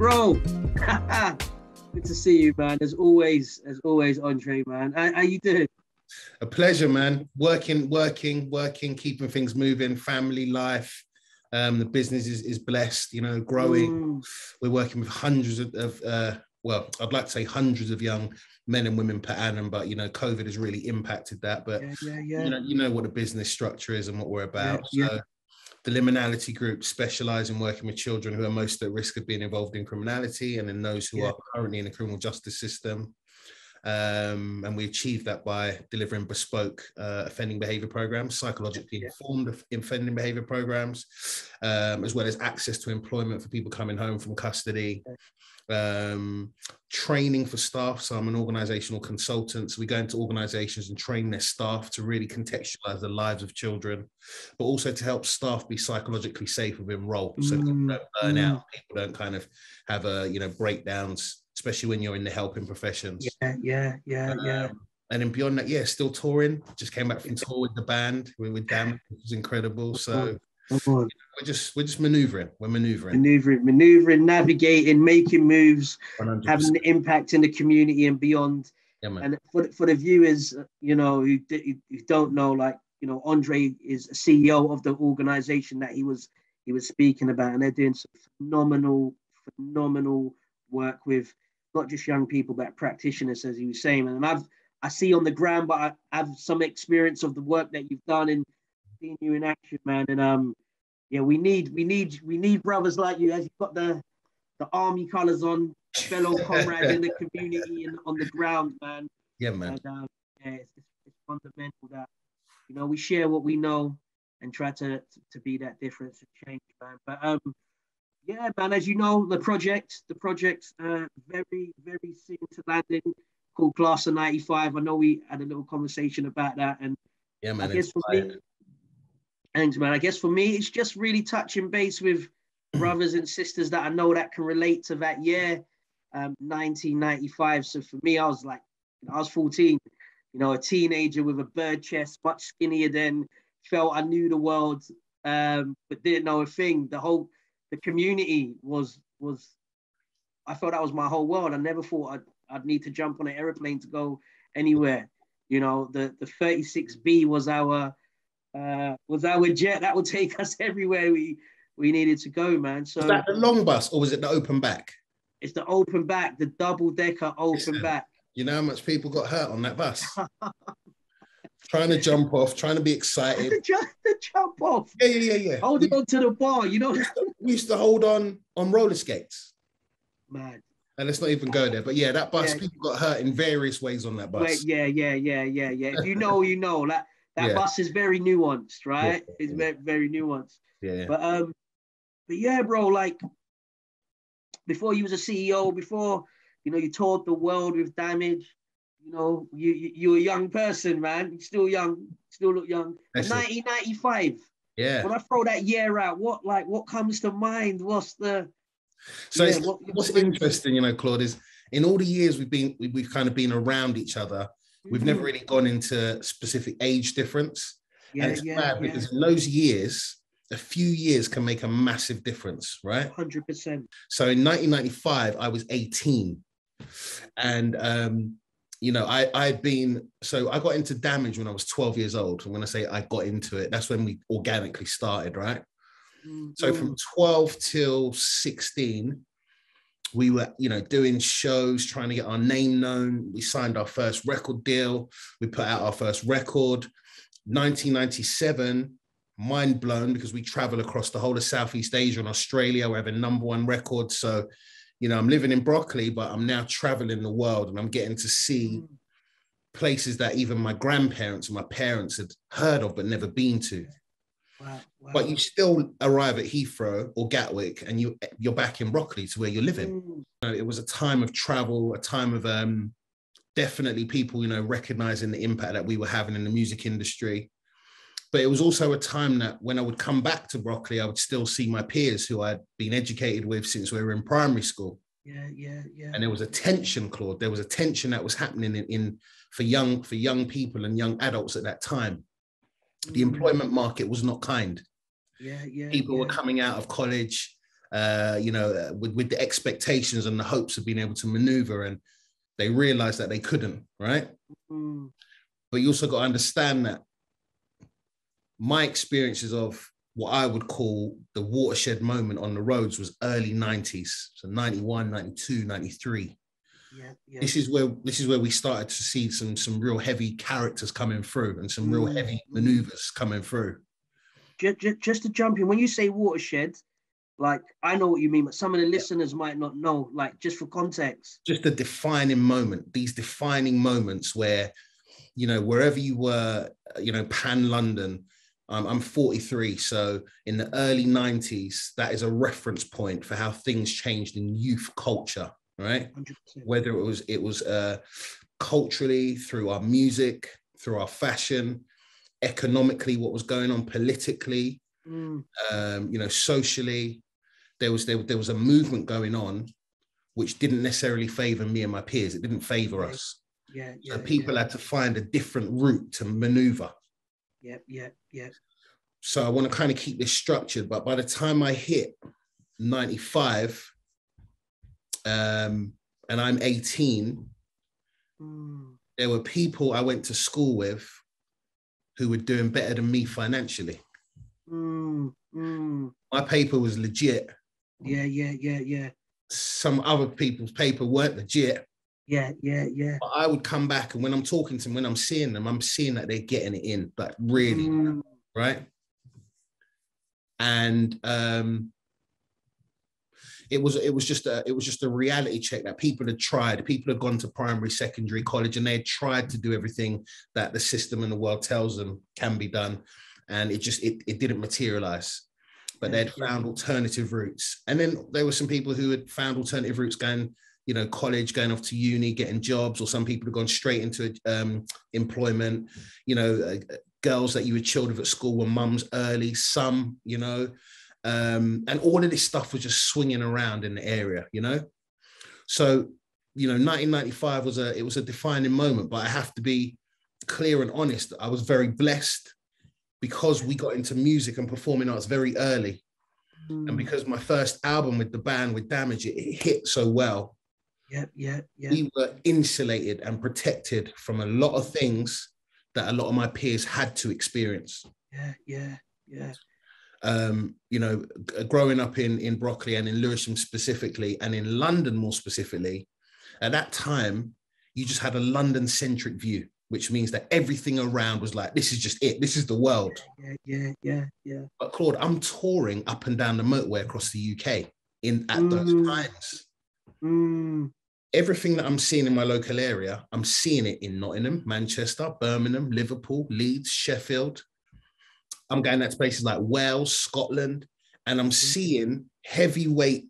bro. Good to see you, man. As always, Andre, man. How you doing? A pleasure, man. Working, keeping things moving, family life. The business is blessed, you know, growing. We're working with hundreds of well, I'd like to say hundreds of young men and women per annum, but you know, COVID has really impacted that. But yeah. You know what the business structure is and what we're about. Yeah. So the Liminality Group specialise in working with children who are most at risk of being involved in criminality, and then those who are currently in the criminal justice system. And we achieve that by delivering bespoke offending behaviour programs, psychologically informed offending behaviour programs, as well as access to employment for people coming home from custody, training for staff. So I'm an organisational consultant. So we go into organisations and train their staff to really contextualise the lives of children, but also to help staff be psychologically safe within role. So people don't burn out, people don't kind of have breakdowns, especially when you're in the helping professions. Yeah. And then beyond that, still touring. Just came back from tour with the band. We were Damn, which was incredible. So we're just maneuvering. We're maneuvering, navigating, making moves, 100%. having an impact in the community and beyond. Yeah, man. And for the viewers, you know, who don't know, like, you know, Andre is a CEO of the organization that he was speaking about, and they're doing some phenomenal work with not just young people but practitioners, as he was saying. And I see on the ground, but I have some experience of the work that you've done and seeing you in action, man. And we need brothers like you, as you've got the army colors on, fellow comrades in the community and on the ground, man. Yeah, man. And it's fundamental that, you know, we share what we know and try to be that difference and change, man. But yeah, man, as you know, the project's very, very soon to landing, called Class of 95. I know we had a little conversation about that. And yeah, man, I guess for me, thanks, man. I guess for me, it's just really touching base with brothers and sisters that I know that can relate to that year, 1995. So for me, I was 14, you know, a teenager with a bird chest, much skinnier than, felt I knew the world, but didn't know a thing. The community was, I felt that was my whole world. I never thought I'd need to jump on an airplane to go anywhere. You know, the 36B was our jet that would take us everywhere we needed to go, man. So was that the long bus or was it the open back? It's the open back, the double-decker open back. You know how much people got hurt on that bus? Trying to jump off, trying to be excited. The jump off. Yeah. Holding on to the bar, you know. We used to hold on roller skates. Man. And let's not even go there. But yeah, that bus, people got hurt in various ways on that bus. Yeah. If you know, you know. That bus is very nuanced, right? Yeah. It's very, very nuanced. Yeah. But yeah, bro, like, before you was a CEO, before, you know, you toured the world with Damage, you know, you're a young person, man. You're still young, still look young. 1995. Yeah. When I throw that year out, what comes to mind? What's interesting, you know, Claude, is in all the years we've kind of been around each other, we've never really gone into specific age difference. And it's bad because in those years, a few years can make a massive difference, right? 100%. So in 1995, I was 18. And you know, I got into Damage when I was 12 years old. And when I say I got into it, that's when we organically started, right? So from 12 till 16, we were, you know, doing shows, trying to get our name known. We signed our first record deal. We put out our first record. 1997, mind blown, because we travel across the whole of Southeast Asia and Australia. We're having #1 records. So, you know, I'm living in Broccoli, but I'm now traveling the world and I'm getting to see places that even my grandparents and my parents had heard of but never been to. Wow. But you still arrive at Heathrow or Gatwick and you're back in Broccoli to where you're living. You know, it was a time of travel, a time of definitely people, you know, recognizing the impact that we were having in the music industry. But it was also a time that when I would come back to Broccoli, I would still see my peers who I'd been educated with since we were in primary school. Yeah. And there was a tension, Claude. There was a tension that was happening for young people and young adults at that time. The employment market was not kind. Yeah. People were coming out of college, with the expectations and the hopes of being able to maneuver, and they realized that they couldn't, right? Mm. But you also got to understand that my experiences of what I would call the watershed moment on the roads was early 90s. So 91, 92, 93. Yeah. This is where we started to see some real heavy characters coming through and some real heavy maneuvers coming through. Just to jump in, when you say watershed, like, I know what you mean, but some of the listeners might not know, like, just for context. Just a defining moment, these defining moments where, wherever you were, pan London, I'm 43. So in the early 90s, that is a reference point for how things changed in youth culture, right? 100%. Whether it was culturally, through our music, through our fashion, economically, what was going on politically, socially. There was a movement going on which didn't necessarily favor me and my peers. It didn't favor us. So people had to find a different route to maneuver. Yeah. So I want to kind of keep this structured, but by the time I hit 95, and I'm 18, there were people I went to school with who were doing better than me financially. My paper was legit. Yeah. Some other people's paper weren't legit. Yeah. But I would come back, and when I'm talking to them, when I'm seeing them, I'm seeing that they're getting it in, like really, right? And it was just a reality check that people had gone to primary, secondary, college, and they had tried to do everything that the system and the world tells them can be done, and it didn't materialize. But they'd found alternative routes. And then there were some people who had found alternative routes, going, college, going off to uni, getting jobs, or some people had gone straight into employment. Girls that you were chilled with at school were mums early, some, and all of this stuff was just swinging around in the area, So, 1995 was a defining moment, but I have to be clear and honest. I was very blessed because we got into music and performing arts very early. And because my first album with the band, with Damage, it hit so well. Yeah. We were insulated and protected from a lot of things that a lot of my peers had to experience. Yeah. Growing up in Brockley and in Lewisham specifically, and in London more specifically, at that time, you just had a London-centric view, which means that everything around was like, this is just it. This is the world. Yeah. But Claude, I'm touring up and down the motorway across the UK at those times. Everything that I'm seeing in my local area, I'm seeing it in Nottingham, Manchester, Birmingham, Liverpool, Leeds, Sheffield. I'm going out to places like Wales, Scotland, and I'm seeing heavyweight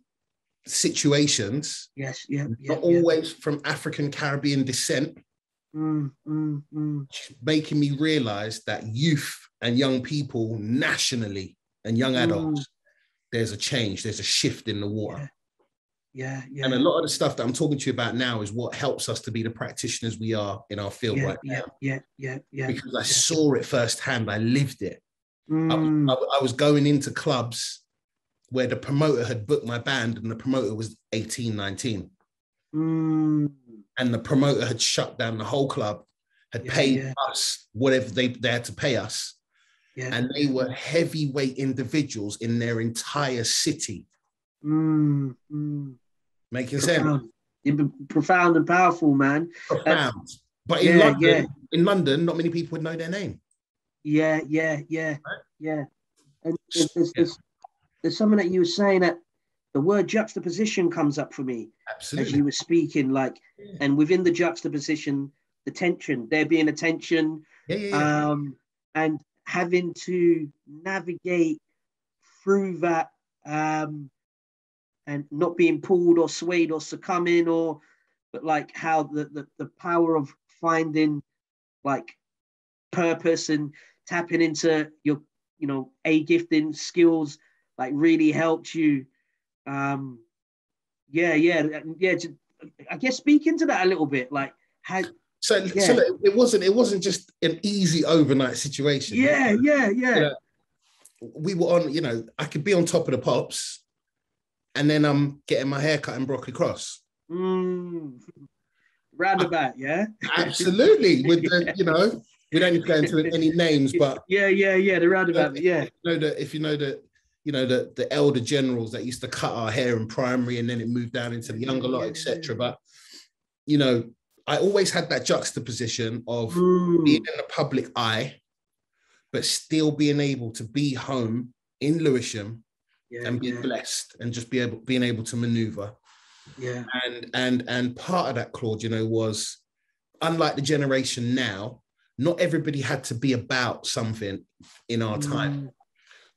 situations. Not always from African Caribbean descent. Making me realize that youth and young people nationally and young adults, there's a change, there's a shift in the water. Yeah. And a lot of the stuff that I'm talking to you about now is what helps us to be the practitioners we are in our field right now. Yeah. Because I saw it firsthand, I lived it. I was going into clubs where the promoter had booked my band, and the promoter was 18, 19. And the promoter had shut down the whole club, had paid us whatever they had to pay us. And they were heavyweight individuals in their entire city. Making sense? Profound and powerful, man. Profound. But in London, not many people would know their name. Yeah. And there's something that you were saying, that the word juxtaposition comes up for me. Absolutely. As you were speaking, and within the juxtaposition, the tension, there being a tension, and having to navigate through that, and not being pulled or swayed or succumbing, but how the power of finding purpose and tapping into your gifting skills really helped you. I guess speak into that a little bit, So it wasn't just an easy overnight situation. Yeah. We were on, I could be on top of the pops, and then I'm getting my hair cut in Broccoli Cross. Roundabout, yeah. Absolutely. With the, you know, we don't need to go into any names, but yeah, the roundabout, yeah. If you know that, you know, the elder generals that used to cut our hair in primary, and then it moved down into the younger lot, etc. But you know, I always had that juxtaposition of being in the public eye, but still being able to be home in Lewisham and be blessed and just being able to maneuver. Yeah. And part of that, Claude, you know, was unlike the generation now, not everybody had to be about something in our time.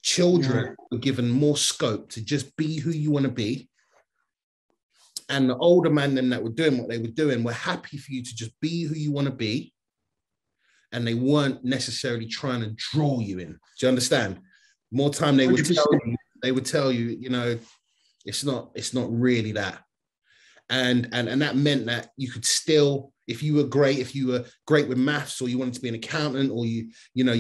Children were given more scope to just be who you want to be. And the older men then that were doing what they were doing were happy for you to just be who you want to be. And they weren't necessarily trying to draw you in. Do you understand? More time they would tell you, you know, it's not really that. And that meant that you could still, if you were great with maths, or you wanted to be an accountant, or you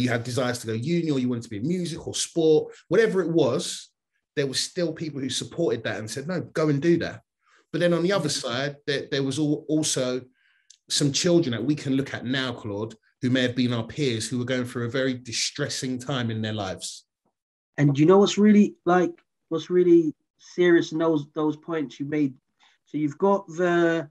had desires to go uni, or you wanted to be in music or sport, whatever it was, there was still people who supported that and said, no, go and do that. But then on the other side, there was also some children that we can look at now, Claude, who may have been our peers, who were going through a very distressing time in their lives. And you know what's really serious in those points you made? So you've got the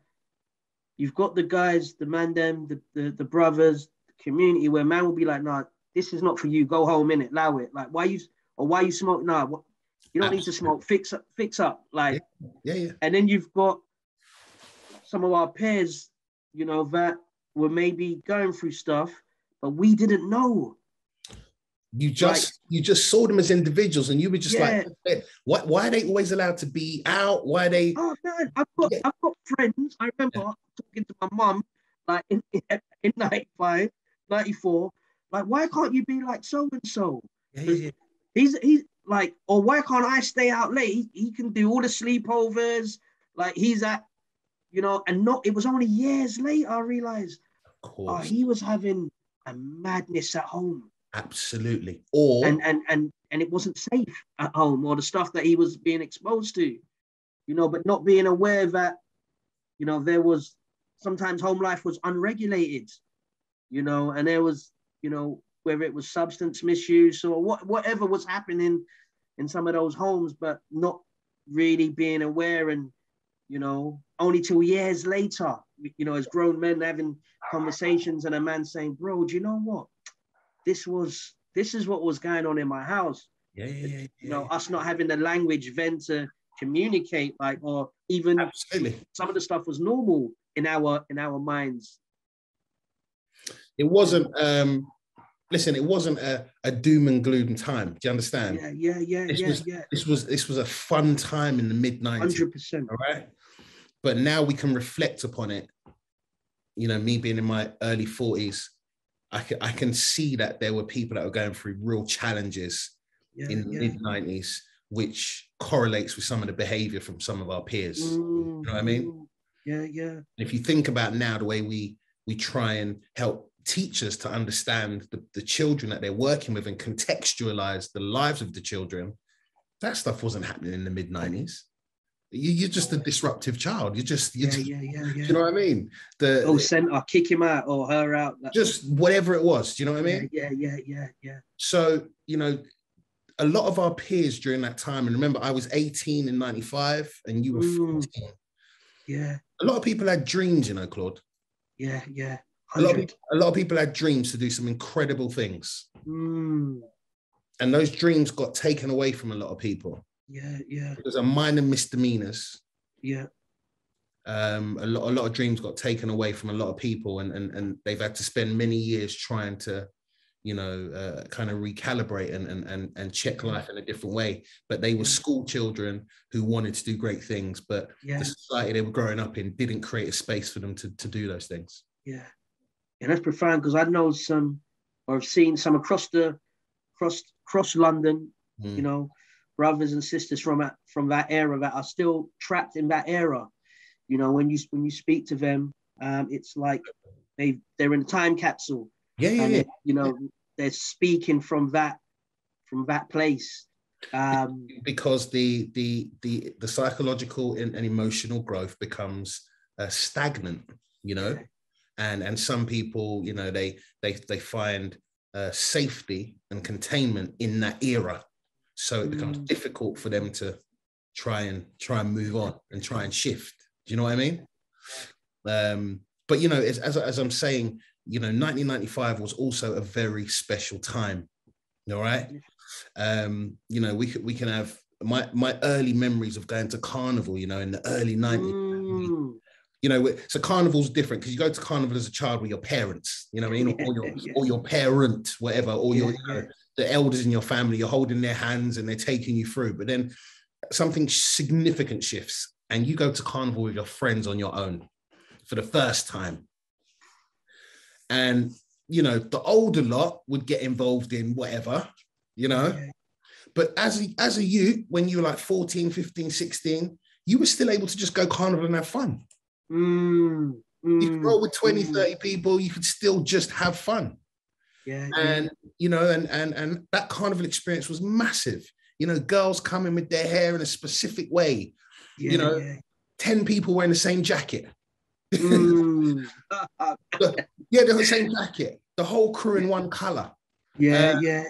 guys, the man, them, the brothers, the community, where man will be like, nah, this is not for you. Go home, innit? Allow it. Like, why you smoke? Nah, you don't need to smoke. Fix up. Like, yeah. And then you've got some of our peers, you know, that were maybe going through stuff, but we didn't know. You just saw them as individuals, and you were just like, why are they always allowed to be out? Why are they? Oh man, I've got friends. I remember talking to my mum, like in 95, 94, like, why can't you be like so and so? He's like, or why can't I stay out late? He can do all the sleepovers. Like, he's at, you know, and it was only years later I realized, he was having a madness at home. Absolutely. And it wasn't safe at home, or the stuff that he was being exposed to, you know, but not being aware that, you know, there was sometimes home life was unregulated, you know, and there was, you know, whether it was substance misuse or whatever was happening in some of those homes, but not really being aware. And, you know, only till years later, you know, as grown men having conversations, and a man saying, bro, do you know what? This is what was going on in my house. You know, us not having the language then to communicate, like, or even some of the stuff was normal in our minds. It wasn't it wasn't a doom and gloom time. Do you understand? This was a fun time in the mid-90s. 100%. All right. But now we can reflect upon it. You know, me being in my early 40s, I can see that there were people that were going through real challenges in the mid-90s, which correlates with some of the behavior from some of our peers. You know what I mean? Yeah. And if you think about now, the way we try and help teachers to understand the children that they're working with and contextualize the lives of the children, that stuff wasn't happening in the mid-90s. You're just a disruptive child. You're just you know what I mean? Kick him out or her out. Just whatever it was. Do you know what I mean? Yeah. So, you know, a lot of our peers during that time, and remember, I was 18 in 95 and you were 14. Yeah. A lot of people had dreams, you know, Claude. Yeah. A lot of people had dreams to do some incredible things. And those dreams got taken away from a lot of people. Yeah. Because of minor misdemeanors. Yeah. A lot of dreams got taken away from a lot of people, and they've had to spend many years trying to, you know, kind of recalibrate and check life in a different way. But they were school children who wanted to do great things, but the society they were growing up in didn't create a space for them to do those things. Yeah, that's profound, because I know some, or I've seen some across London, you know, brothers and sisters from that era that are still trapped in that era. You know, when you speak to them, it's like they're in a time capsule. Yeah. You know, they're speaking from that place. Because the psychological and emotional growth becomes stagnant, you know, and some people, you know, they find safety and containment in that era, so it becomes difficult for them to try and move on and try and shift. Do you know what I mean? But you know, as I'm saying, you know, 1995 was also a very special time. All right. You know, we can have my early memories of going to carnival, you know, in the early 90s. You know, so carnival's different because you go to carnival as a child with your parents, you know what I mean, or your parent, whatever, or your you know, the elders in your family, you're holding their hands and they're taking you through. But then something significant shifts and you go to carnival with your friends on your own for the first time. And, you know, the older lot would get involved in whatever, you know, but as a youth, when you were like 14, 15, 16, you were still able to just go carnival and have fun. You could roll with 20, 30 people, you could still just have fun. And you know, and that carnival experience was massive. You know, girls coming with their hair in a specific way. You know, 10 people wearing the same jacket. They're the same jacket. The whole crew in one color. You know what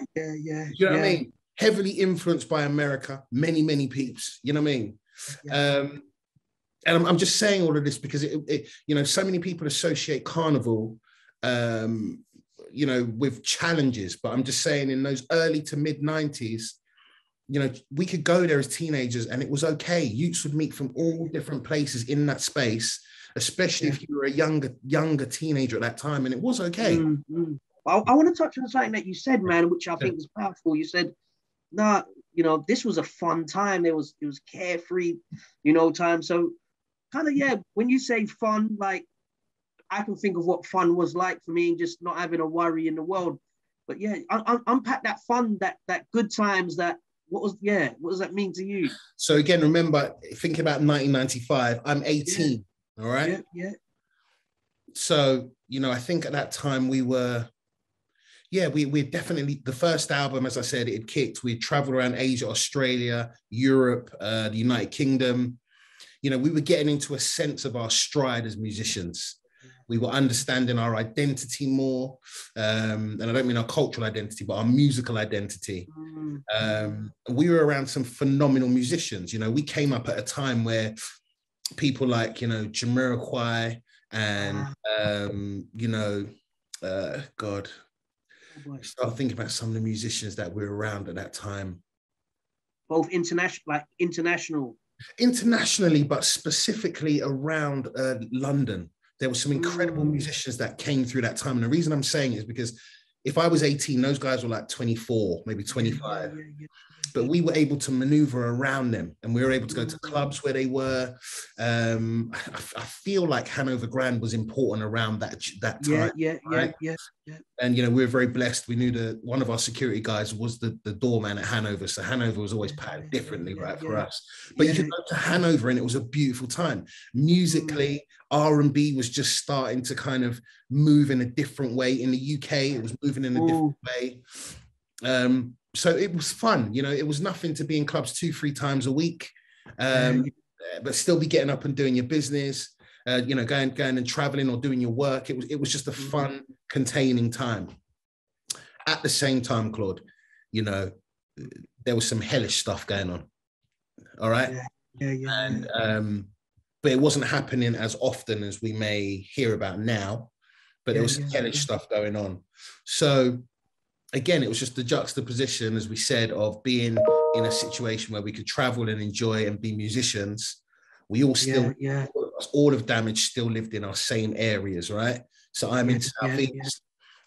I mean? Heavily influenced by America, many peeps. You know what I mean? And I'm just saying all of this because it you know, so many people associate carnival, you know, with challenges. But I'm just saying, in those early to mid 90s, you know, we could go there as teenagers and it was okay. Youths would meet from all different places in that space, especially if you were a younger teenager at that time, and it was okay. I want to touch on something that you said, man, which I think is powerful. You said, nah, you know, this was a fun time. It was carefree, you know, time. So kind of, when you say fun, like, I can think of what fun was like for me and just not having a worry in the world. But unpack that fun, that good times, what does that mean to you? So again, remember, thinking about 1995, I'm 18, all right? So, you know, I think at that time we were, we definitely, the first album, as I said, it kicked. We traveled around Asia, Australia, Europe, the United Kingdom. You know, we were getting into a sense of our stride as musicians. We were understanding our identity more. And I don't mean our cultural identity, but our musical identity. We were around some phenomenal musicians. You know, we came up at a time where people like, you know, Jamiroquai and, you know, God, start thinking about some of the musicians that were around at that time. Both internationally, but specifically around London. There were some incredible musicians that came through that time. And the reason I'm saying it is because if I was 18, those guys were like 24, maybe 25. But we were able to maneuver around them and we were able to go to clubs where they were. I feel like Hanover Grand was important around that time. And, you know, we were very blessed. We knew one of our security guys was the doorman at Hanover. So Hanover was always patterned differently, for us. But you could go to Hanover and it was a beautiful time. Musically, R&B was just starting to kind of move in a different way. In the UK, it was moving in a different way. So it was fun. You know, it was nothing to be in clubs 2-3 times a week, but still be getting up and doing your business, you know, going and traveling or doing your work. It was just a fun, containing time. At the same time, Claude, you know, there was some hellish stuff going on. All right. And, but it wasn't happening as often as we may hear about now, but there was some hellish stuff going on. So again, it was just the juxtaposition, as we said, of being in a situation where we could travel and enjoy and be musicians. We all still, all of Damage still lived in our same areas, right? So I'm in Southeast.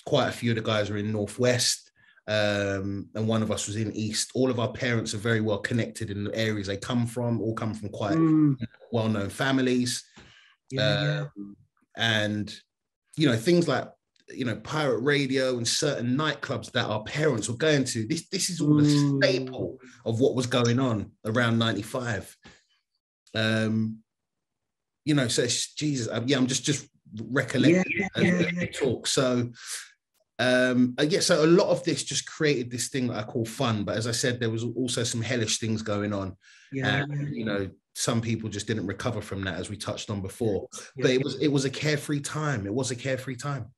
Quite a few of the guys are in Northwest, and one of us was in East. All of our parents are very well connected in the areas they come from, all come from quite well-known families. And, you know, things like, you know, pirate radio and certain nightclubs that our parents were going to. This is all the staple of what was going on around 95. You know, so it's, Jesus, I'm just recollecting and talk. So Yeah, so a lot of this just created this thing that I call fun. But as I said, there was also some hellish things going on. Yeah, and, you know, some people just didn't recover from that, as we touched on before. Yeah. But it was a carefree time. It was a carefree time.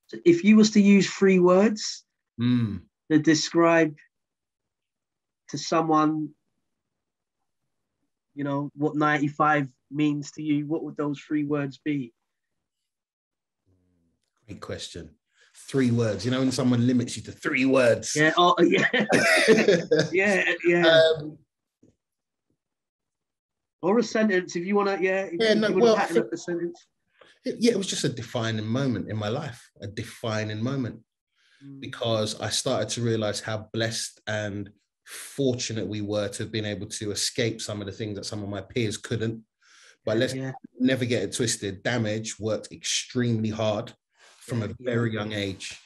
So if you was to use 3 words to describe to someone, you know, what 95 means to you, what would those 3 words be? Great question. 3 words. You know, when someone limits you to 3 words. Yeah. Oh, yeah. yeah. Or a sentence, if you want to. Yeah. Pattern up a sentence. It was just a defining moment in my life. A defining moment, because I started to realize how blessed and fortunate we were to have been able to escape some of the things that some of my peers couldn't. But let's never get it twisted. Damage worked extremely hard from a very young age.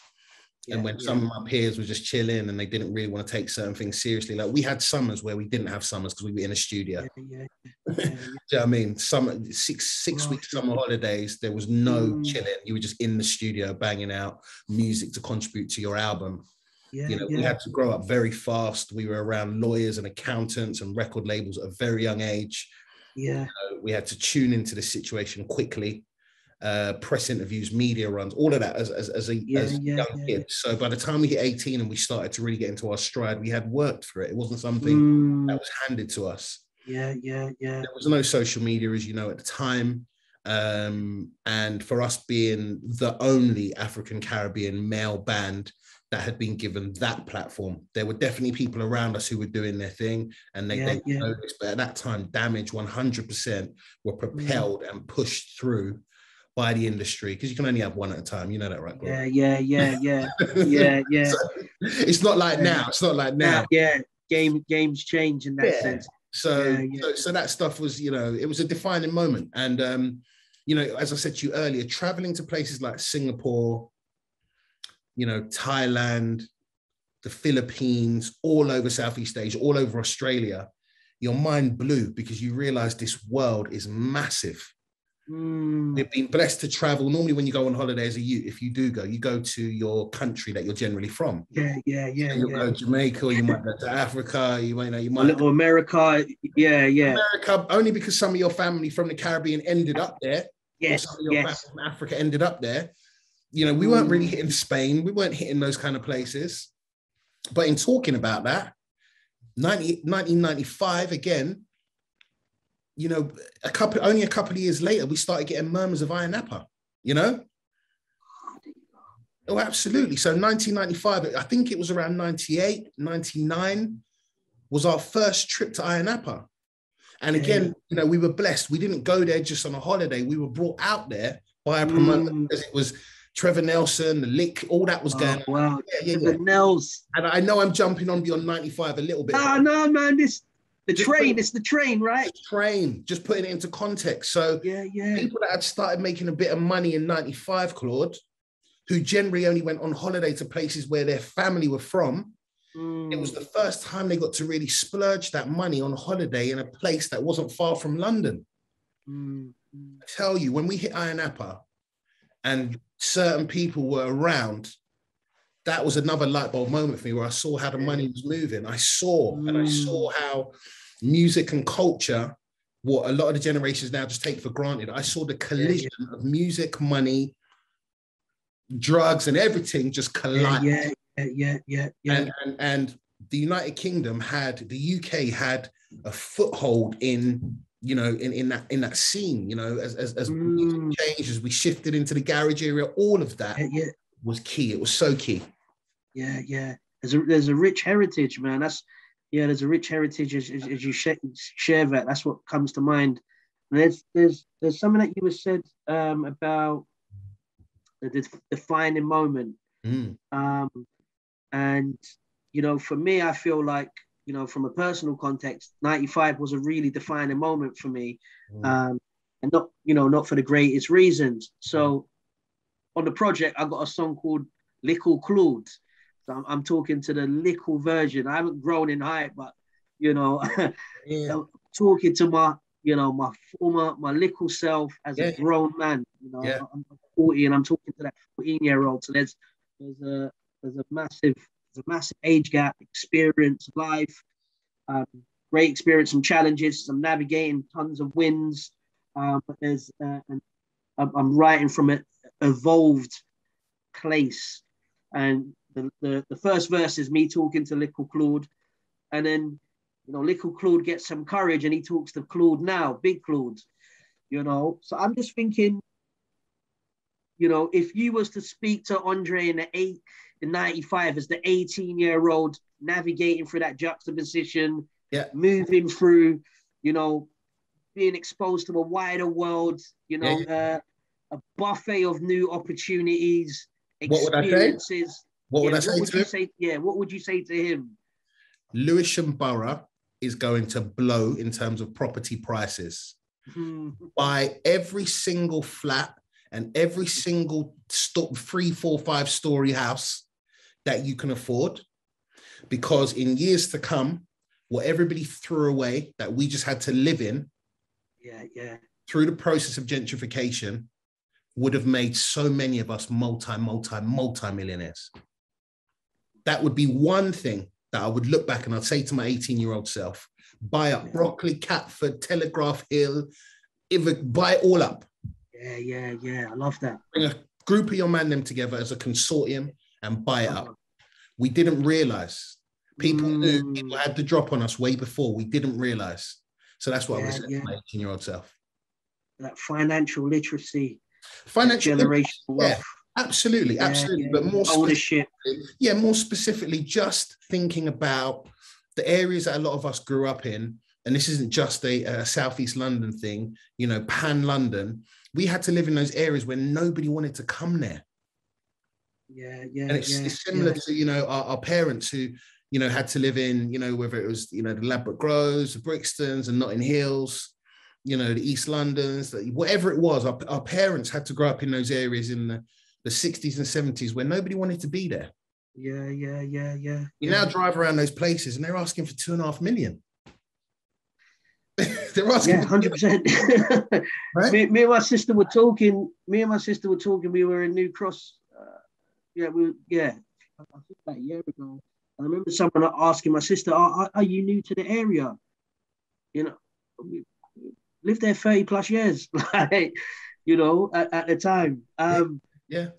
And when some of my peers were just chilling and they didn't really want to take certain things seriously, like we had summers where we didn't have summers because we were in a studio. Do you know what I mean? Six weeks summer holidays, there was no chilling. You were just in the studio banging out music to contribute to your album. We had to grow up very fast. We were around lawyers and accountants and record labels at a very young age. We had to tune into the situation quickly. Press interviews, media runs, all of that as a young kid. So by the time we hit 18 and we started to really get into our stride, we had worked for it. It wasn't something that was handed to us. There was no social media, as you know, at the time. And for us being the only African Caribbean male band that had been given that platform, there were definitely people around us who were doing their thing, and they noticed. But at that time, Damage 100% were propelled and pushed through by the industry, because you can only have one at a time. You know that, right, bro? Yeah. So, it's not like now. It's not like now. Games change in that sense. So that stuff was, you know, it was a defining moment. And you know, as I said to you earlier, traveling to places like Singapore, you know, Thailand, the Philippines, all over Southeast Asia, all over Australia, your mind blew, because you realize this world is massive. We've been blessed to travel. Normally when you go on holiday as a youth, if you do go, you go to your country that you're generally from. You'll go to Jamaica, or you might go to Africa, you might little America. America, only because some of your family from the Caribbean ended up there. Some of your family from Africa ended up there. You know, we weren't really hitting Spain. We weren't hitting those kind of places. But in talking about that, 1995 again, you know, only a couple of years later, we started getting murmurs of Ayia Napa, you know? Oh, absolutely. So 1995, I think it was around 98, 99, was our first trip to Ayia Napa. And again, you know, we were blessed. We didn't go there just on a holiday. We were brought out there by a promoter, because it was Trevor Nelson, the Lick, all that was going on. Wow. Trevor Nelson. And I know I'm jumping on beyond 95 a little bit. No, man, it's the train, right? The train, just putting it into context. So people that had started making a bit of money in 95, Claude, who generally only went on holiday to places where their family were from, it was the first time they got to really splurge that money on holiday in a place that wasn't far from London. I tell you, when we hit Ayia Napa and certain people were around, that was another light bulb moment for me, where I saw how the money was moving. I saw how music and culture, what a lot of the generations now just take for granted. I saw the collision of music, money, drugs, and everything just collide. And the United Kingdom the UK had a foothold in, you know, in that scene, you know, as music changed, as we shifted into the garage area, all of that was key. It was so key. There's a rich heritage, man. There's a rich heritage as you share that. That's what comes to mind. And there's something that you said about the defining moment. And you know, for me, I feel like, you know, from a personal context, 95 was a really defining moment for me, and not for the greatest reasons. So on the project, I got a song called Little Claude. So I'm talking to the little version. I haven't grown in height, but, you know, talking to my little self as a grown man. You know, I'm 40 and I'm talking to that 14-year-old. So there's there's a massive age gap, experience, life, um, great experience, some challenges, some navigating, tons of wins. But I'm writing from an evolved place, and the first verse is me talking to little Claude, and then little Claude gets some courage, and he talks to Claude now, big Claude. So I'm just thinking, if you was to speak to Andre in 95 as the 18-year-old navigating through that juxtaposition, yeah, moving through, being exposed to a wider world, a buffet of new opportunities, experiences. What would I say to him? What would you say to him? Lewisham Borough is going to blow in terms of property prices. Buy every single flat and every single 3, 4, 5-story house that you can afford, because in years to come, what everybody threw away that we just had to live in, through the process of gentrification, would have made so many of us multi-millionaires. That would be one thing that I would look back and I'd say to my 18-year-old self, buy up Brockley, Catford, Telegraph Hill, buy it all up. Yeah. I love that. Bring a group of your man them together as a consortium and buy it up. We didn't realize. People knew, people had to drop on us way before. We didn't realize. So that's what I was saying to my 18-year-old self. That financial literacy. Financial generational wealth. Yeah, absolutely. But more ownership. More specifically, just thinking about the areas that a lot of us grew up in, and this isn't just a Southeast London thing, pan London. We had to live in those areas where nobody wanted to come there. And it's similar to, our parents who, had to live in, whether it was, the Ladbroke Groves, the Brixtons and Notting Hills, the East Londons, whatever it was, our parents had to grow up in those areas in the 60s and 70s where nobody wanted to be there. Yeah. You now drive around those places and they're asking for 2.5 million. They're asking 100%. Right? Me and my sister were talking. We were in New Cross. I think about a year ago. I remember someone asking my sister, "Are you new to the area? We lived there 30 plus years, at the time." Yeah.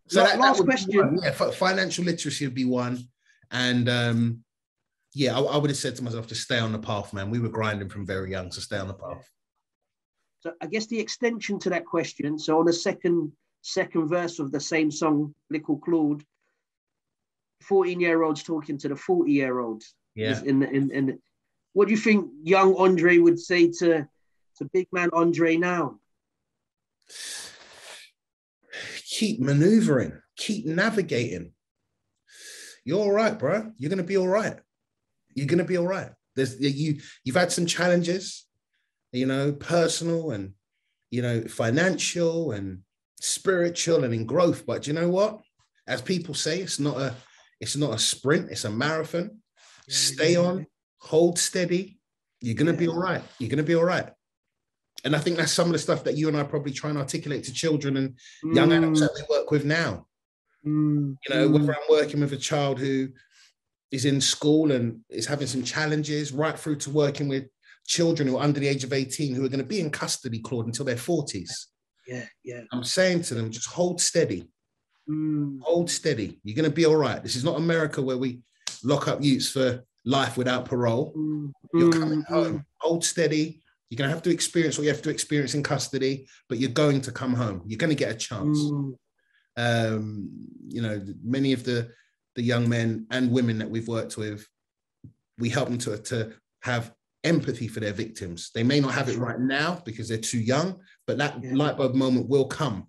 So last question. Financial literacy would be one, and I would have said to myself to stay on the path, man. We were grinding from very young, so stay on the path. So I guess the extension to that question. So on the second verse of the same song, Little Claude, 14-year-olds talking to the 40-year-olds. Yeah. In what do you think young Andre would say to big man Andre now? Keep maneuvering, keep navigating. You're all right, bro. You're gonna be all right. You're gonna be all right. You've had some challenges, personal and financial and spiritual and in growth. But you know what? As people say, it's not a sprint, it's a marathon. Stay on, hold steady. You're gonna be all right. You're gonna be all right. And I think that's some of the stuff that you and I probably try and articulate to children and young adults that we work with now. Whether I'm working with a child who is in school and is having some challenges, right through to working with children who are under the age of 18 who are going to be in custody, Claude, until their 40s. Yeah. I'm saying to them, just hold steady. Hold steady. You're going to be all right. This is not America where we lock up youths for life without parole. You're coming home. Hold steady. You're going to have to experience what you have to experience in custody, but you're going to come home. You're going to get a chance. Many of the young men and women that we've worked with, we help them to have empathy for their victims. They may not have it right now because they're too young, but that light bulb moment will come.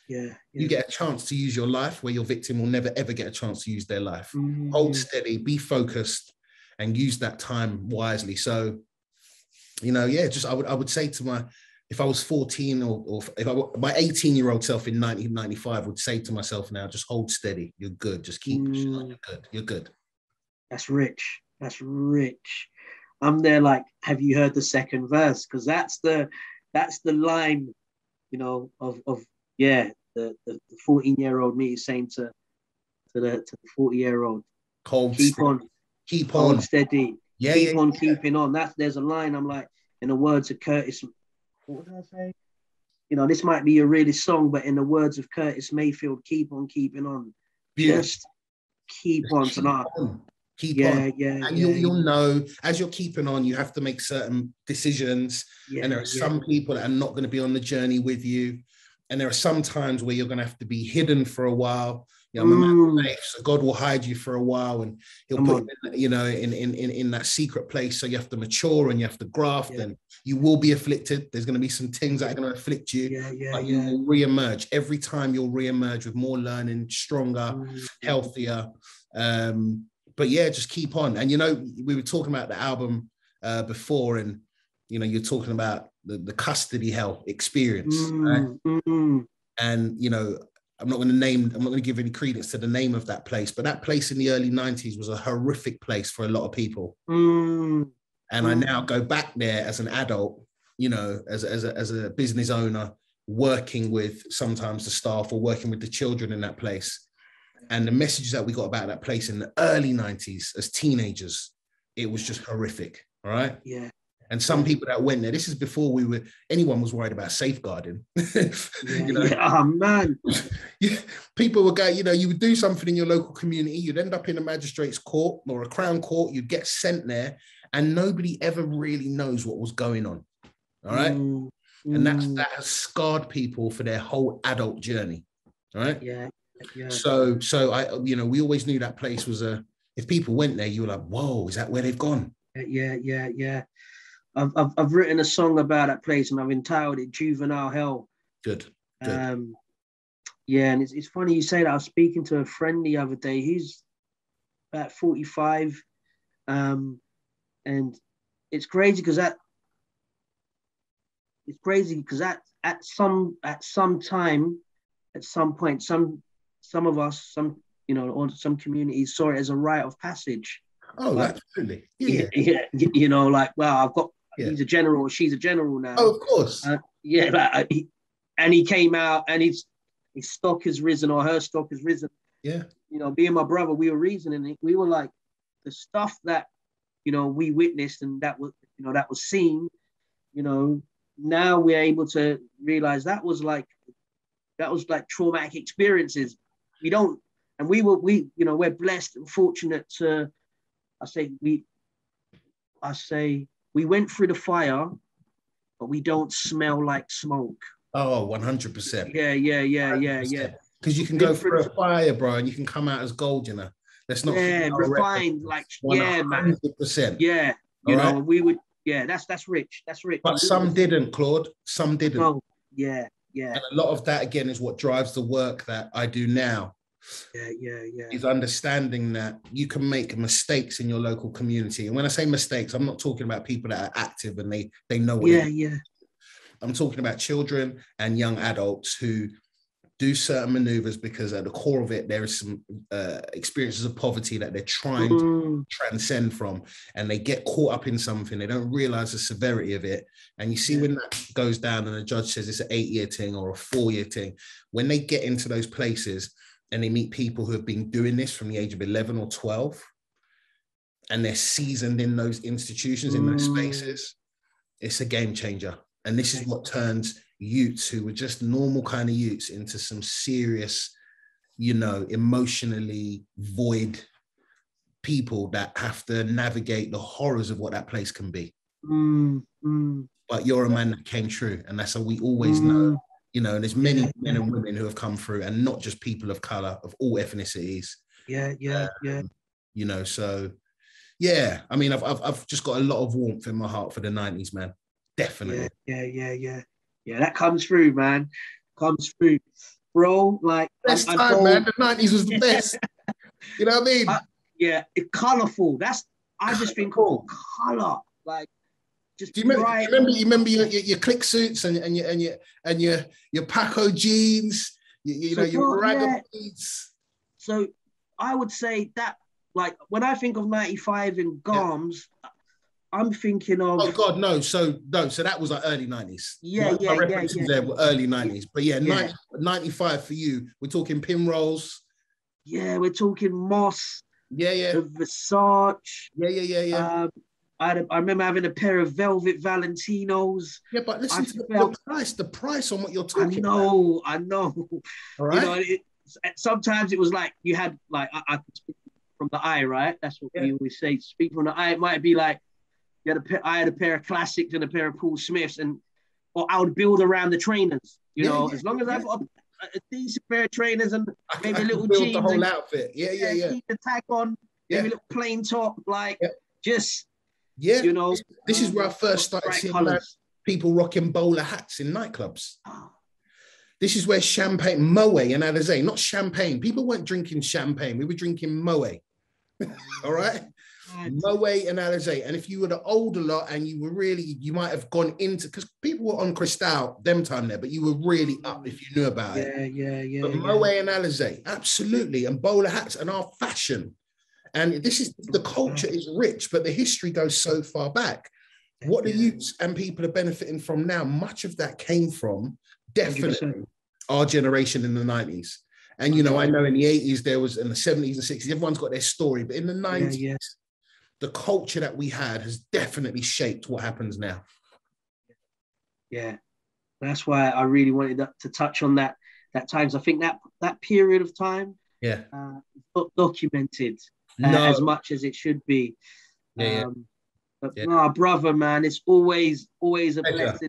You get a chance to use your life where your victim will never, ever get a chance to use their life. Hold steady, be focused, and use that time wisely. So, I would say to if I was 14 or if my 18-year-old self in 1995 would say to myself now, just hold steady. You're good. Just keep pushing on. You're good. You're good. That's rich. I'm there like, have you heard the second verse? Because that's the line, the 14-year-old me saying to the 40-year-old. Cold Keep steady. on, Keep hold on. steady. Yeah, Keep yeah, on yeah. keeping on. There's a line. I'm like, in the words of Curtis, what did I say? You know, this might be a really song, but in the words of Curtis Mayfield, keep on keeping on. Beautiful. Just keep on. Keep on. Keep Yeah, on. yeah, And yeah. you'll know, as you're keeping on, you have to make certain decisions. Yeah, and there are some people that are not going to be on the journey with you. And there are some times where you're going to have to be hidden for a while. You know, I'm a man of faith, so God will hide you for a while, and He'll put you, in that secret place. So you have to mature and you have to graft, and you will be afflicted. There's going to be some things that are going to afflict you, but you will re-emerge. Every time you'll re-emerge with more learning, stronger, healthier. But yeah, just keep on. And you know, we were talking about the album before, and you know, you're talking about the custody hell experience, right? And you know, I'm not going to give any credence to the name of that place, but that place in the early 90s was a horrific place for a lot of people. And I now go back there as an adult, you know, as a business owner, working with sometimes the staff or working with the children in that place. And the messages that we got about that place in the early 90s as teenagers, it was just horrific. All right. Yeah. And some people that went there, this is before anyone was worried about safeguarding. You know? Oh, man. People would go, you know, you would do something in your local community, you'd end up in a magistrate's court or a crown court, you'd get sent there, and nobody ever really knows what was going on. All right. And that has scarred people for their whole adult journey. All right. Yeah. So I, you know, we always knew that place was if people went there, you were like, whoa, is that where they've gone? Yeah. I've written a song about that place, and I've entitled it "Juvenile Hell." Good. Yeah, and it's funny you say that. I was speaking to a friend the other day. He's about 45, and it's crazy because at some time, at some point, some of us, you know, or some communities saw it as a rite of passage. Oh, like, absolutely. Yeah. You know, like, well, I've got. Yeah. He's a general, or she's a general now. Oh, of course. And he came out, and his stock has risen, or her stock has risen. Yeah. You know, being my brother, we were reasoning. We were like, the stuff that, you know, we witnessed and that was seen. You know, now we're able to realize that was like traumatic experiences. We're blessed and fortunate to. I say we went through the fire, but we don't smell like smoke. Oh, 100%. Yeah. Because you can go through a fire, bro, and you can come out as gold, you know. Let's not refined, like 100%. Yeah, you know, we would. Yeah, that's rich. That's rich. But some didn't, Claude. Some didn't. Oh, yeah. And a lot of that again is what drives the work that I do now. Yeah. Is understanding that you can make mistakes in your local community. And when I say mistakes, I'm not talking about people that are active and they know what I'm talking about children and young adults who do certain maneuvers because at the core of it, there is some experiences of poverty that they're trying to transcend from, and they get caught up in something. They don't realize the severity of it. And you see when that goes down and the judge says it's an 8-year thing or a 4-year thing, when they get into those places, and they meet people who have been doing this from the age of 11 or 12, and they're seasoned in those institutions, in those spaces, it's a game changer. And this is what turns youths who were just normal kind of youths into some serious, you know, emotionally void people that have to navigate the horrors of what that place can be. But you're a man that came through, and that's how we always know. You know, and there's many men and women who have come through, and not just people of color, of all ethnicities. Yeah. You know, so yeah. I mean, I've just got a lot of warmth in my heart for the 90s, man. Definitely. Yeah. That comes through, man. Comes through, bro. Like best time, man. The 90s was the best. You know what I mean? It's colorful. I just think of color, like. Do you remember your click suits and your Paco jeans, your ragga boots? So I would say that, like, when I think of 95 in Garms, I'm thinking of. Oh God, no! So that was like early 90s. Yeah. There were early 90s, but 95 for you. We're talking pin rolls, Yeah, we're talking Moss, Yeah. the Versace. Yeah. I remember having a pair of velvet Valentinos. Yeah, but listen to the price on what you're talking about. I know. All right. You know, sometimes it was like you had like I could speak from the eye, right? That's what we always say. Speak from the eye. It might be like I had a pair of classics and a pair of Paul Smiths, or I would build around the trainers. You know, as long as I've got a decent pair of trainers and maybe a little build jeans, the whole outfit. Yeah. Keep the tag on, maybe a little plain top, like just. Yeah, you know, this is where I first started seeing people rocking bowler hats in nightclubs. This is where champagne, Moet and Alizé, not champagne. People weren't drinking champagne. We were drinking Moet. All right? Moet and Alizé. And if you were the older lot and you might have gone into, because people were on Cristal them time there, but you were really up if you knew about it. Yeah. But Moet and Alizé, absolutely. And bowler hats and our fashion. And this is, the culture is rich, but the history goes so far back. What the youths and people are benefiting from now, much of that came from definitely 100%. Our generation in the 90s. And, you know, I know in the 80s, there was in the 70s and 60s, everyone's got their story, but in the 90s, the culture that we had has definitely shaped what happens now. Yeah, that's why I really wanted to touch on that times. I think that period of time, not documented. As much as it should be. But no, brother, man, it's always a blessing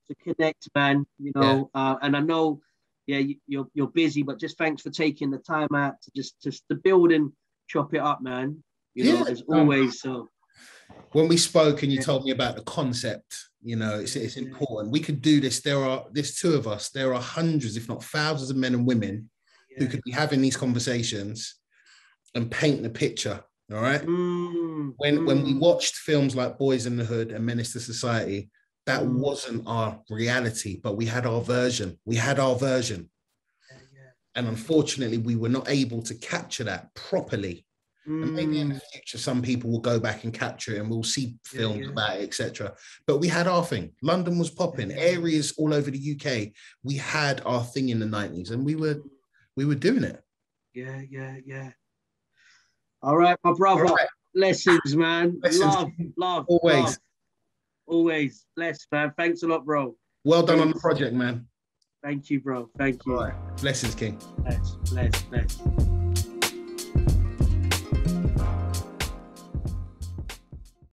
to connect, man. You know, and I know, you're busy, but just thanks for taking the time out to just to build and chop it up, man. You know, as always. So when we spoke and you told me about the concept, you know, it's important. We could do this. There's two of us. There are hundreds, if not thousands, of men and women who could be having these conversations and paint the picture. All right. When we watched films like Boys in the Hood and Menace to Society, that wasn't our reality, but we had our version. And unfortunately, we were not able to capture that properly. And maybe in the future, some people will go back and capture it and we'll see films about it, etc. But we had our thing. London was popping. Areas all over the UK. We had our thing in the 90s and we were doing it. Yeah. All right, my brother. Right. Blessings, man. Blessings. Love. Always. Bless, man. Thanks a lot, bro. Well done on the project, man. Thank you, bro. Thank you. All right. Blessings, King. Bless.